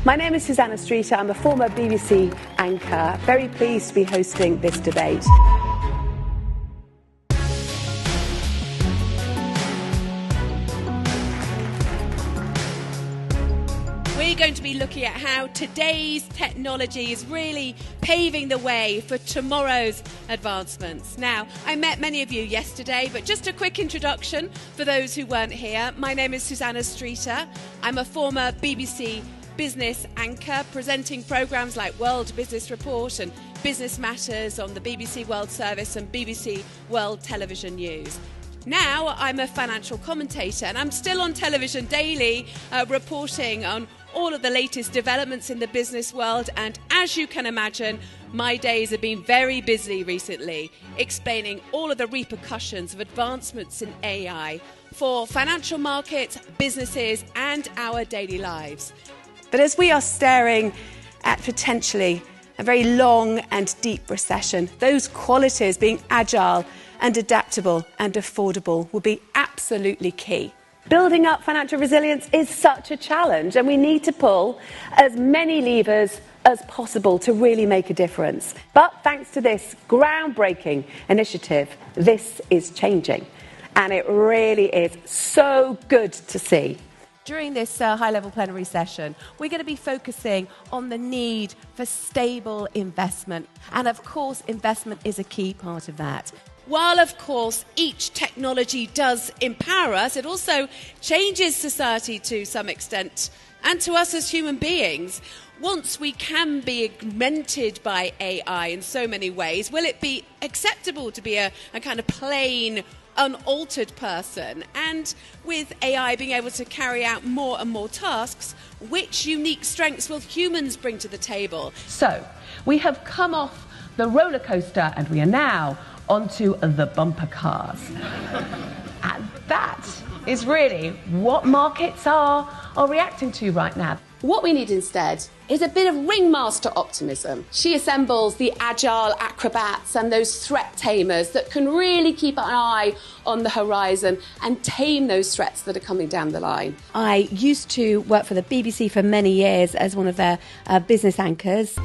My name is Susannah Streeter. I'm a former BBC anchor. Very pleased to be hosting this debate. We're going to be looking at how today's technology is really paving the way for tomorrow's advancements. Now, I met many of you yesterday, but just a quick introduction for those who weren't here. My name is Susannah Streeter. I'm a former BBC business anchor, presenting programmes like World Business Report and Business Matters on the BBC World Service and BBC World Television News. Now I'm a financial commentator, and I'm still on television daily reporting on all of the latest developments in the business world. And as you can imagine, my days have been very busy recently, explaining all of the repercussions of advancements in AI for financial markets, businesses, and our daily lives. But as we are staring at potentially a very long and deep recession, those qualities, being agile and adaptable and affordable, will be absolutely key. Building up financial resilience is such a challenge, and we need to pull as many levers as possible to really make a difference. But thanks to this groundbreaking initiative, this is changing, and it really is so good to see. During this high-level plenary session, we're going to be focusing on the need for stable investment. And of course, investment is a key part of that. While, of course, each technology does empower us, it also changes society to some extent, and to us as human beings. Once we can be augmented by AI in so many ways, will it be acceptable to be a kind of plain, unaltered person? And with AI being able to carry out more and more tasks, which unique strengths will humans bring to the table? So, we have come off the roller coaster and we are now onto the bumper cars. And that is really what markets are reacting to right now. What we need instead is a bit of ringmaster optimism. She assembles the agile acrobats and those threat tamers that can really keep an eye on the horizon and tame those threats that are coming down the line. I used to work for the BBC for many years as one of their business anchors.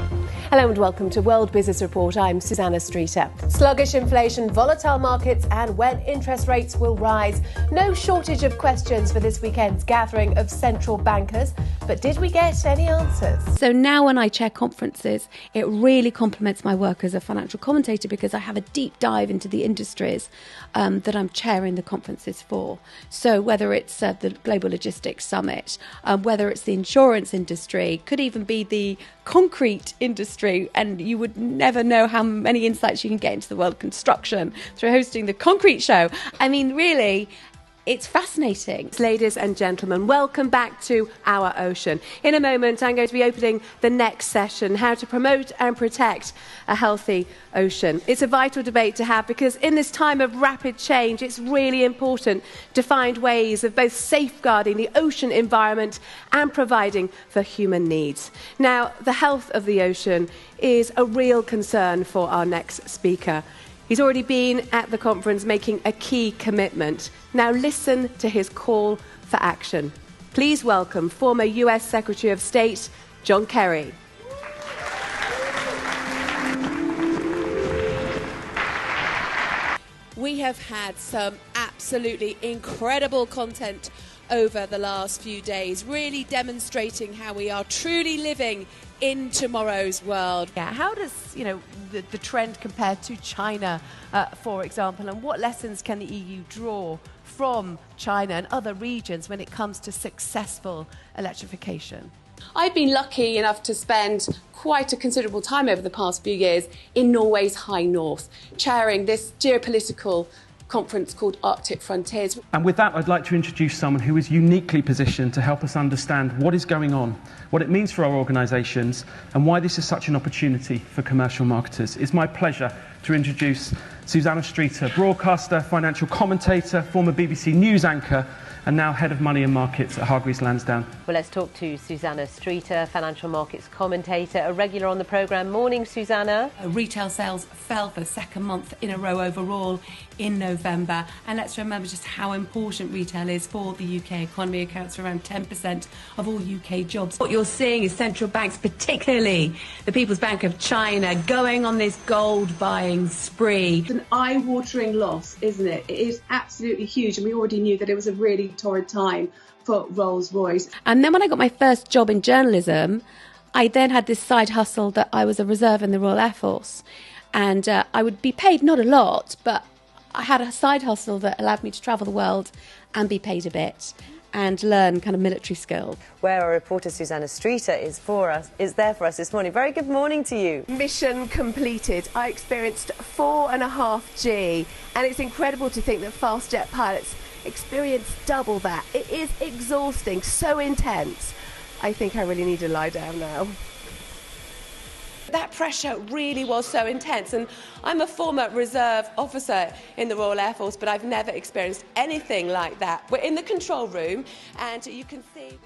Hello and welcome to World Business Report. I'm Susannah Streeter. Sluggish inflation, volatile markets, and when interest rates will rise. No shortage of questions for this weekend's gathering of central bankers. But did we get any answers? So now when I chair conferences, it really complements my work as a financial commentator, because I have a deep dive into the industries that I'm chairing the conferences for. So whether it's the Global Logistics Summit, whether it's the insurance industry, could even be the concrete industry, and you would never know how many insights you can get into the world of construction through hosting the Concrete Show. I mean, really, it's fascinating. Ladies and gentlemen, welcome back to Our Ocean. In a moment, I'm going to be opening the next session, how to promote and protect a healthy ocean. It's a vital debate to have, because in this time of rapid change, it's really important to find ways of both safeguarding the ocean environment and providing for human needs. Now, the health of the ocean is a real concern for our next speaker. He's already been at the conference making a key commitment. Now listen to his call for action. Please welcome former US Secretary of State, John Kerry. We have had some absolutely incredible content over the last few days, really demonstrating how we are truly living in tomorrow's world. Yeah, how does the trend compare to China, for example, and what lessons can the EU draw from China and other regions when it comes to successful electrification? I've been lucky enough to spend quite a considerable time over the past few years in Norway's high north, chairing this geopolitical conference called Arctic Frontiers. And with that, I'd like to introduce someone who is uniquely positioned to help us understand what is going on, what it means for our organisations, and why this is such an opportunity for commercial marketers. It's my pleasure to introduce Susannah Streeter, broadcaster, financial commentator, former BBC News anchor, and now head of money and markets at Hargreaves Lansdown. Well, let's talk to Susannah Streeter, financial markets commentator, a regular on the programme. Morning, Susannah. Retail sales fell for the second month in a row overall in November. And let's remember just how important retail is for the UK economy. It accounts for around 10% of all UK jobs. What you're seeing is central banks, particularly the People's Bank of China, going on this gold buying spree. It's an eye-watering loss, isn't it? It is absolutely huge, and we already knew that it was a really torrid time for Rolls-Royce. And then when I got my first job in journalism, I then had this side hustle that I was a reserve in the Royal Air Force. And I would be paid not a lot, but I had a side hustle that allowed me to travel the world and be paid a bit and learn kind of military skills. Where our reporter Susannah Streeter is there for us this morning. Very good morning to you. Mission completed. I experienced 4.5G, and it's incredible to think that fast jet pilots experience double that. It is exhausting, so intense. I think I really need to lie down now. That pressure really was so intense, and I'm a former reserve officer in the Royal Air Force, but I've never experienced anything like that. We're in the control room, and you can see